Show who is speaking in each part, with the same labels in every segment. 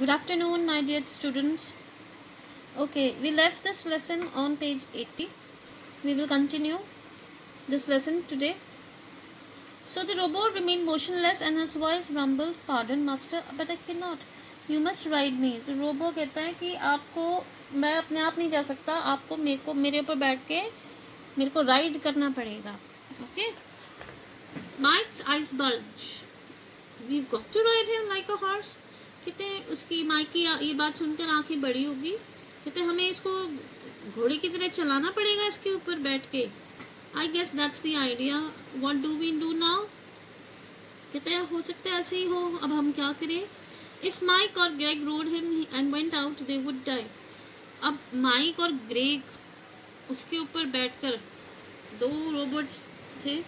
Speaker 1: Good afternoon, my dear students. Okay, we left this lesson on page 80. We will continue this lesson today. So the robot remained motionless and his voice rumbled, "Pardon, master, but I cannot. You must ride me." तो robo कहता है कि आपको मैं अपने आप नहीं जा सकता, आपको मेरे ऊपर बैठ के मेरे को राइड करना पड़ेगा. Okay? Mike's eyes bulge. We've got to ride him like a horse. कहते हैं उसकी माइक की ये बात सुनकर आंखें बड़ी होगी. कहते हैं हमें इसको घोड़े की तरह चलाना पड़ेगा इसके ऊपर बैठ के. I guess that's the idea. What do we do now? कहते हैं हो सकता है ऐसे ही हो. अब हम क्या करें? If Mike और Greg rode him and went out, they would die. अब माइक और ग्रेग उसके ऊपर बैठकर, दो रोबोट्स थे,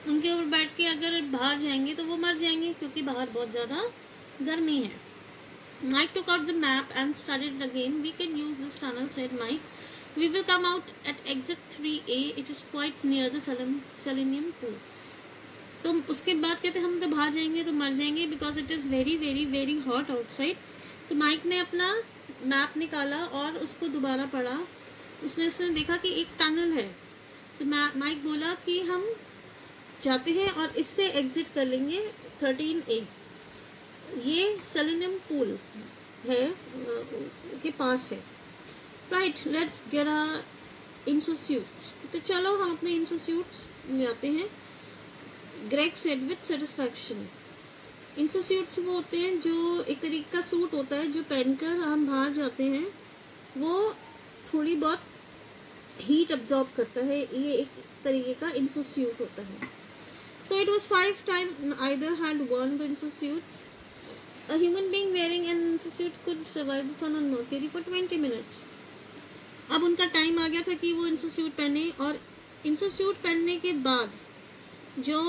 Speaker 1: उनके ऊपर बैठ के अगर बाहर जाएंगे तो वो मर जाएंगे क्योंकि बाहर बहुत ज़्यादा गर्मी है. Mike took out the map and started again. We can use this tunnel, said Mike. We will come out at exit 3A. It is quite near the selenium pool. तो उसके बाद कहते हम तो बाहर जाएंगे तो मर जाएंगे because it is very very very hot outside. तो माइक ने अपना मैप निकाला और उसको दोबारा पढ़ा. उसने देखा कि एक टनल है. तो माइक बोला कि हम जाते हैं और इससे एग्जिट कर लेंगे 13A. ये सेलेनियम पूल है के पास है. Right, let's get our insosuits. तो चलो हम अपने इंसोस्यूट्स ले आते हैं. Greg said with satisfaction. Insosuits वो होते हैं जो एक तरीके का सूट होता है जो पहनकर हम बाहर जाते हैं. वो थोड़ी बहुत हीट अब्जॉर्ब करता है. ये एक तरीके का इंसोस्यूट होता है. So it was 5 times either had worn the insosuits. A human being wearing an insosuit could survive the sun on Mercury for 20 minutes. अब उनका टाइम आ गया था कि वो इंसोस्यूट पहने, और इंसोस्यूट पहनने के बाद जो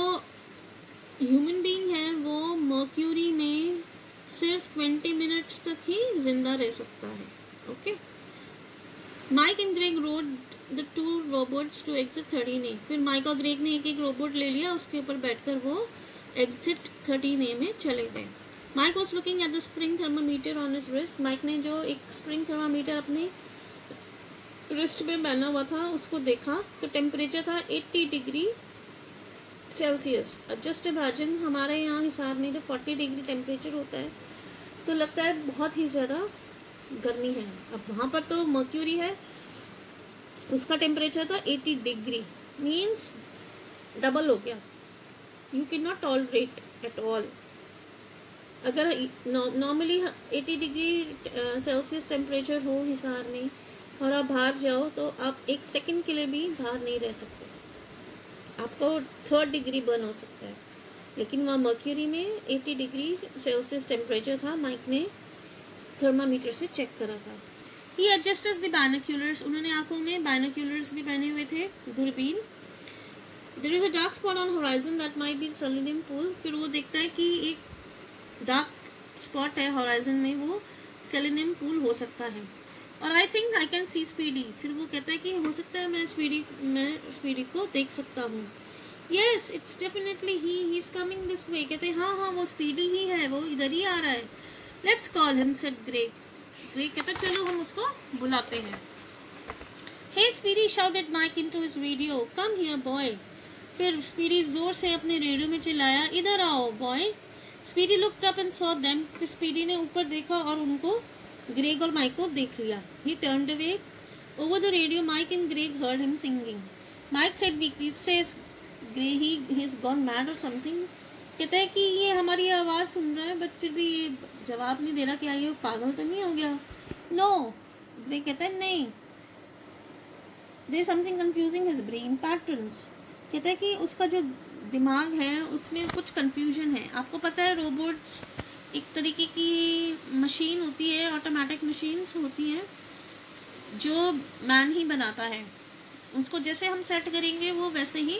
Speaker 1: ह्यूमन बीइंग है वो मर्क्यूरी में सिर्फ 20 मिनट्स तक ही जिंदा रह सकता है. Okay. Mike and Greg rode the two robots to exit 13A. फिर माइक और ग्रेग ने एक एक रोबोट ले लिया, उसके ऊपर बैठकर वो एग्जिट 13A में चले गए. Mike was looking at the spring thermometer on his wrist. Mike ने जो एक स्प्रिंग थर्मामीटर अपने रिस्ट में पहना हुआ था उसको देखा. तो टेम्परेचर था 80 डिग्री सेल्सियस. अब जस्ट इमेजिन हमारे यहाँ हिसार में जब 40 डिग्री टेम्परेचर होता है तो लगता है बहुत ही ज़्यादा गर्मी है. अब वहाँ पर तो मर्क्यूरी है, उसका टेम्परेचर था 80 डिग्री, मीन्स डबल हो गया. You can not tolerate at all. अगर नॉर्मली 80 डिग्री सेल्सियस टेम्परेचर हो हिसार में और आप बाहर जाओ तो आप एक सेकंड के लिए भी बाहर नहीं रह सकते. आपको 3rd डिग्री बर्न हो सकता है. लेकिन वहाँ मर्क्यूरी में 80 डिग्री सेल्सियस टेम्परेचर था. माइक ने थर्मामीटर से चेक करा था. He adjusts the binoculars. उन्होंने आंखों में बाइनोक्यूलर्स भी पहने हुए थे, दूरबीन. There is a dark spot on horizon that might be selenium pool. फिर वो देखता है कि एक डार्क स्पॉट है हॉराइजन में, वो सेलेनियम पूल हो सकता है. और I think I can see Speedy. फिर वो कहता है कि हो सकता है मैं स्पीडी को देख सकता हूँ. Yes, it's definitely he. He's coming this way. कहते हैं हाँ वो स्पीडी ही है, वो इधर ही आ रहा है. Let's call him, said Greg. तो ये कहता चलो हम उसको बुलाते हैं. Hey Speedy, shouted Mike into his radio. Come here, boy. फिर स्पीडी जोर से अपने रेडियो में चिल्लाया, इधर आओ boy. Speedy looked up and saw them. फिर स्पीडी ने ऊपर देखा और उनको ग्रेग और माइक को देख लिया. He turned away. Over the radio, Mike and Greg heard him singing. Mike said weakly, says Greg he's gone mad or something. कहता है कि ये हमारी आवाज़ सुन रहा है बट फिर भी ये जवाब नहीं दे रहा. क्या ये पागल तो नहीं हो गया? नो. ग्रेग कहता है नहीं. There something confusing his brain patterns. कहता है कि उसका जो दिमाग है उसमें कुछ कंफ्यूजन है. आपको पता है रोबोट्स एक तरीके की मशीन होती है, ऑटोमेटिक मशीन्स होती हैं जो मैन ही बनाता है. उसको जैसे हम सेट करेंगे वो वैसे ही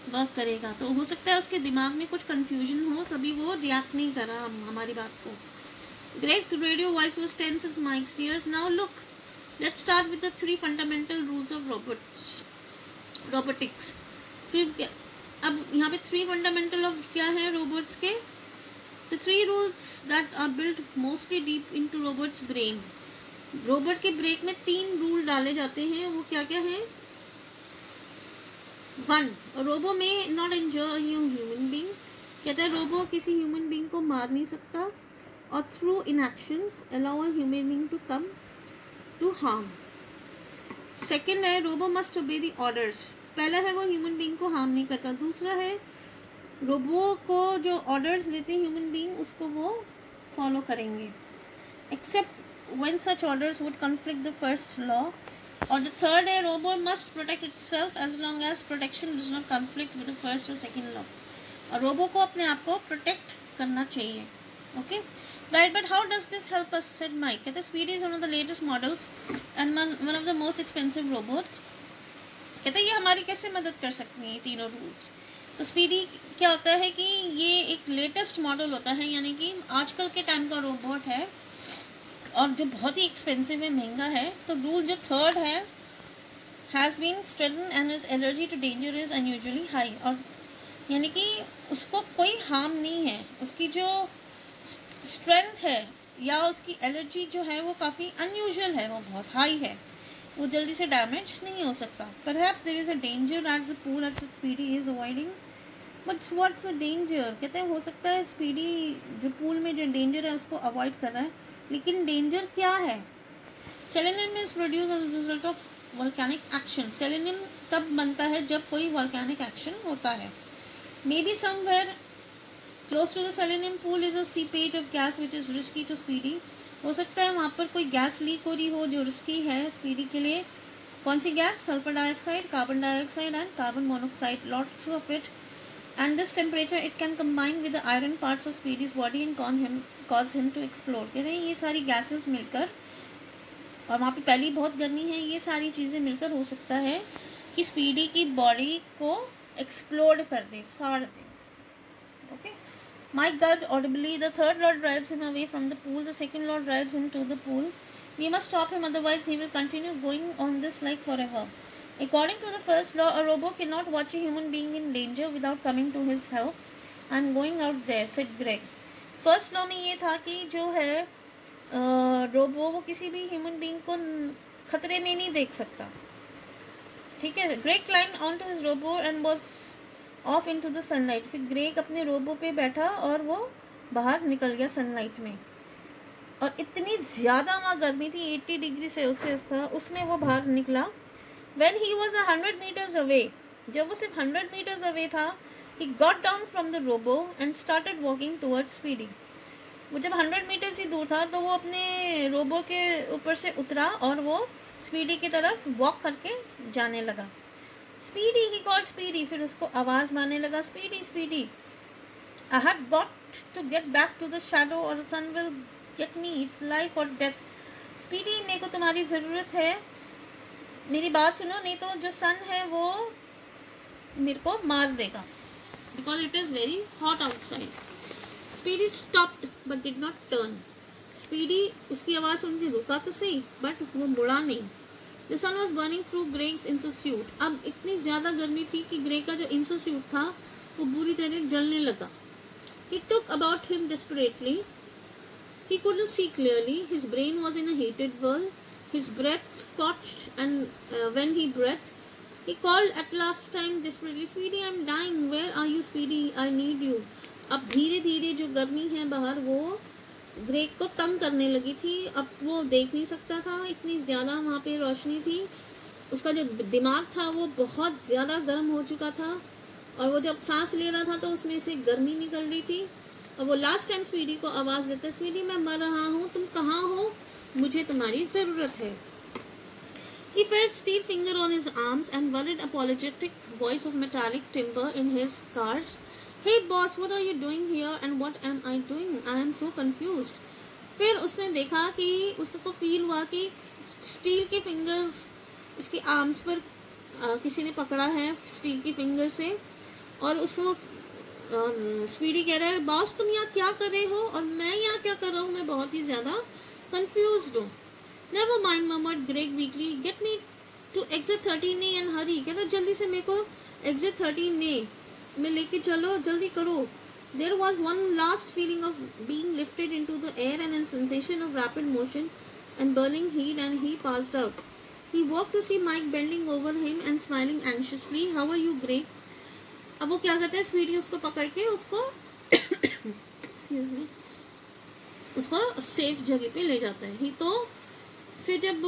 Speaker 1: वर्क करेगा. तो हो सकता है उसके दिमाग में कुछ कंफ्यूजन हो, तभी वो रिएक्ट नहीं कर रहा हमारी बात को. Greg's radio voice was tense as Mike's ears. Now look, let's start with the 3 fundamental rules of robotics. फिर अब यहाँ पे 3 फंडामेंटल ऑफ क्या है रोबोट्स के? The 3 rules that are built mostly deep into robot's brain. Robot के break में 3 rule डाले जाते हैं, वो क्या क्या है? 1. रोबो में नॉट इंजर ह्यूमन बीइंग, कहता है रोबो किसी ह्यूमन बीइंग को मार नहीं सकता, और through inactions allow a human being to come to harm. Second है robot must obey the orders, पहला है वो ह्यूमन बीइंग को हार्म नहीं करता. दूसरा है रोबो को जो ऑर्डर्स देते हैं ह्यूमन बीइंग उसको वो फॉलो करेंगे, except when such orders would conflict the first law. और द थर्ड है robot must protect itself as long as protection does not conflict with the first और सेकेंड लॉ. और robot को अपने आप को प्रोटेक्ट करना चाहिए. Okay right, but how does this help us, said Mike. कहते हैं Speedy is one of the latest models and one of the most expensive robots. कहते हैं ये हमारी कैसे मदद कर सकती हैं ये तीनों रूल्स. तो स्पीडी क्या होता है कि ये एक लेटेस्ट मॉडल होता है, यानी कि आजकल के टाइम का रोबोट है और जो बहुत ही एक्सपेंसिव है, महंगा है. तो रूल जो थर्ड है has been strengthened and his allergy to danger is unusually high. और यानी कि उसको कोई हार्म नहीं है, उसकी जो स्ट्रेंथ है या उसकी एलर्जी जो है वो काफ़ी अनयूजुअल है, वो बहुत हाई है, वो जल्दी से डैमेज नहीं हो सकता. Perhaps there is a danger at the pool at Speedy is avoiding, but what's a danger. कहते हैं हो सकता है स्पीडी जो पूल में जो डेंजर है उसको अवॉइड कर रहा है, लेकिन डेंजर क्या है? Selenium is produce as a result of volcanic action. Selenium तब बनता है जब कोई वोल्केनिक एक्शन होता है. Maybe somewhere close to the selenium pool is a seepage of gas which is risky to Speedy. हो सकता है वहाँ पर कोई गैस लीक हो रही हो जो रिस्की है स्पीडी के लिए. कौन सी gas? Sulphur dioxide, carbon dioxide and carbon monoxide, lots of it. And this temperature it can combine with the iron parts of Speedy's body and cause him to explode. कह रहे हैं ये सारी गैसेस मिलकर, और वहाँ पे पहली बहुत गर्मी है, ये सारी चीज़ें मिलकर हो सकता है कि स्पीडी की बॉडी को एक्सप्लोड कर दे, फाड़ दे. Okay Mike gulped audibly. The third law drives him away from the pool. The second law drives him to the pool. We must stop him, otherwise he will continue going on this like forever. According to the first law, a robot cannot watch a human being in danger without coming to his help. I am going out there, said Greg. First law में ये था कि जो है robo वो किसी भी human being को खतरे में नहीं देख सकता. ठीक है. Greg climbed onto his robot and was off into the sunlight. फिर ग्रेग अपने रोबो पे बैठा और वो बाहर निकल गया सनलाइट में. और इतनी ज़्यादा वहाँ गर्मी थी, 80 डिग्री सेल्सियस था, उसमें वो बाहर निकला. When he was 100 metres away, जब वो सिर्फ 100 मीटर्स अवे था, he got down from the robot and started walking towards Speedy. वो जब 100 मीटर्स ही दूर था तो वो अपने रोबो के ऊपर से उतरा और वो स्पीडी की तरफ वॉक करके जाने लगा. Speedy, he called Speedy. फिर उसको आवाज़ मारने लगा, Speedy, Speedy. I have got to get back to the shadow or the sun will get me. It's life or death. Speedy, मेरे को तुम्हारी ज़रूरत है, मेरी बात सुनो, नहीं तो जो सन है वो मेरे को मार देगा. Because it is very hot outside. Speedy stopped but did not turn. Speedy उसकी आवाज़ सुन के रुका तो सही, but वो मुड़ा नहीं. The sun was burning through Greg's insuit. अब इतनी ज़्यादा गर्मी थी कि ग्रेग का जो इंसुसूट था वो बुरी तरह जलने लगा. He took about him desperately. He couldn't see clearly. His brain was in a heated whirl. His breath scorched, and when he breathed, he called at last time desperately, Speedy, I'm dying. Where are you, Speedy? I need you. अब धीरे धीरे जो गर्मी है बाहर वो Greg को तंग करने लगी थी. अब वो देख नहीं सकता था, इतनी ज़्यादा वहाँ पे रोशनी थी. उसका जो दिमाग था वो बहुत ज़्यादा गर्म हो चुका था, और वो जब सांस ले रहा था तो उसमें से गर्मी निकल रही थी. और वो लास्ट टाइम स्पीडी को आवाज़ देता, स्पीडी मैं मर रहा हूँ, तुम कहाँ हो, मुझे तुम्हारी ज़रूरत है. He felt steel finger on his arms and worried apologetic voice of metallic timber in his cars. Hey boss, what are you doing here and what am I doing? I am so confused. फिर उसने देखा कि उसको feel हुआ कि steel के fingers उसके arms पर किसी ने पकड़ा है स्टील की फिंगर से. और उसको स्पीडी कह रहा है, बॉस तुम यहाँ क्या कर रहे हो और मैं यहाँ क्या कर रहा हूँ, मैं बहुत ही ज़्यादा कंफ्यूज्ड हूँ. Never mind, murmured Greg weakly. Get me to exit 13A and hurry. कहता जल्दी से मेरे को exit 13A में लेके चलो, जल्दी करो. There was one last feeling of being lifted into the air and a sensation of rapid motion and burning heat, and he passed out. He woke to see Mike bending over him and smiling anxiously. How are you, Greg? अब वो क्या करता है, speedy उसको पकड़ के उसको excuse me उसको सेफ जगह पे ले जाता है. ही तो फिर जब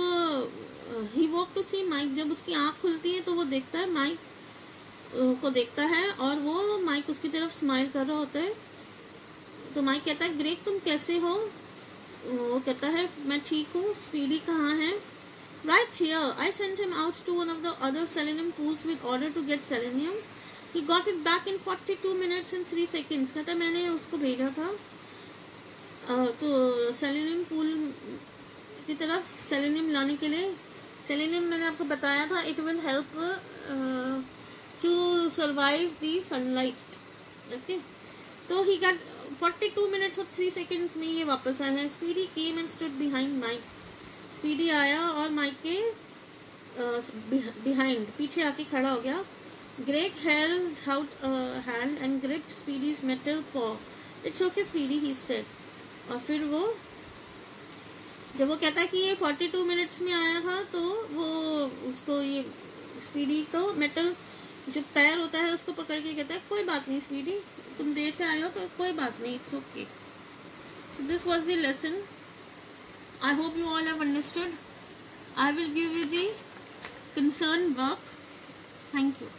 Speaker 1: ही वॉक टू सी माइक, जब उसकी आँख खुलती है तो वो देखता है माइक को देखता है और वो माइक उसकी तरफ स्माइल कर रहा होता है. तो माइक कहता है ग्रेग तुम कैसे हो? वो कहता है मैं ठीक हूँ. स्पीडी कहाँ है? Right here. I sent him out to one of the other selenium pools with order to get selenium. He got it back in 42 minutes and 3 seconds. कहता है मैंने उसको भेजा था तो सेलेनियम पूल की तरफ सेलेनियम लाने के लिए. सेलेनियम मैंने आपको बताया था it will help to survive the sunlight. Okay, तो ही गॉट 42 मिनट्स और 3 सेकेंड्स में ये वापस आया है. Speedy came and stood behind Mike. Speedy आया और माइक के बिहाइंड पीछे आके खड़ा हो गया. Greg held out hand and gripped Speedy's metal paw. It's okay Speedy, he said. और फिर वो जब वो कहता है कि ये 42 मिनट्स में आया था तो वो उसको ये स्पीडी को मेटल जो पैर होता है उसको पकड़ के कहता है कोई बात नहीं स्पीडी, तुम देर से आए हो तो कोई बात नहीं, it's okay. So this was the lesson. I hope you all have understood. I will give you the concerned work. Thank you.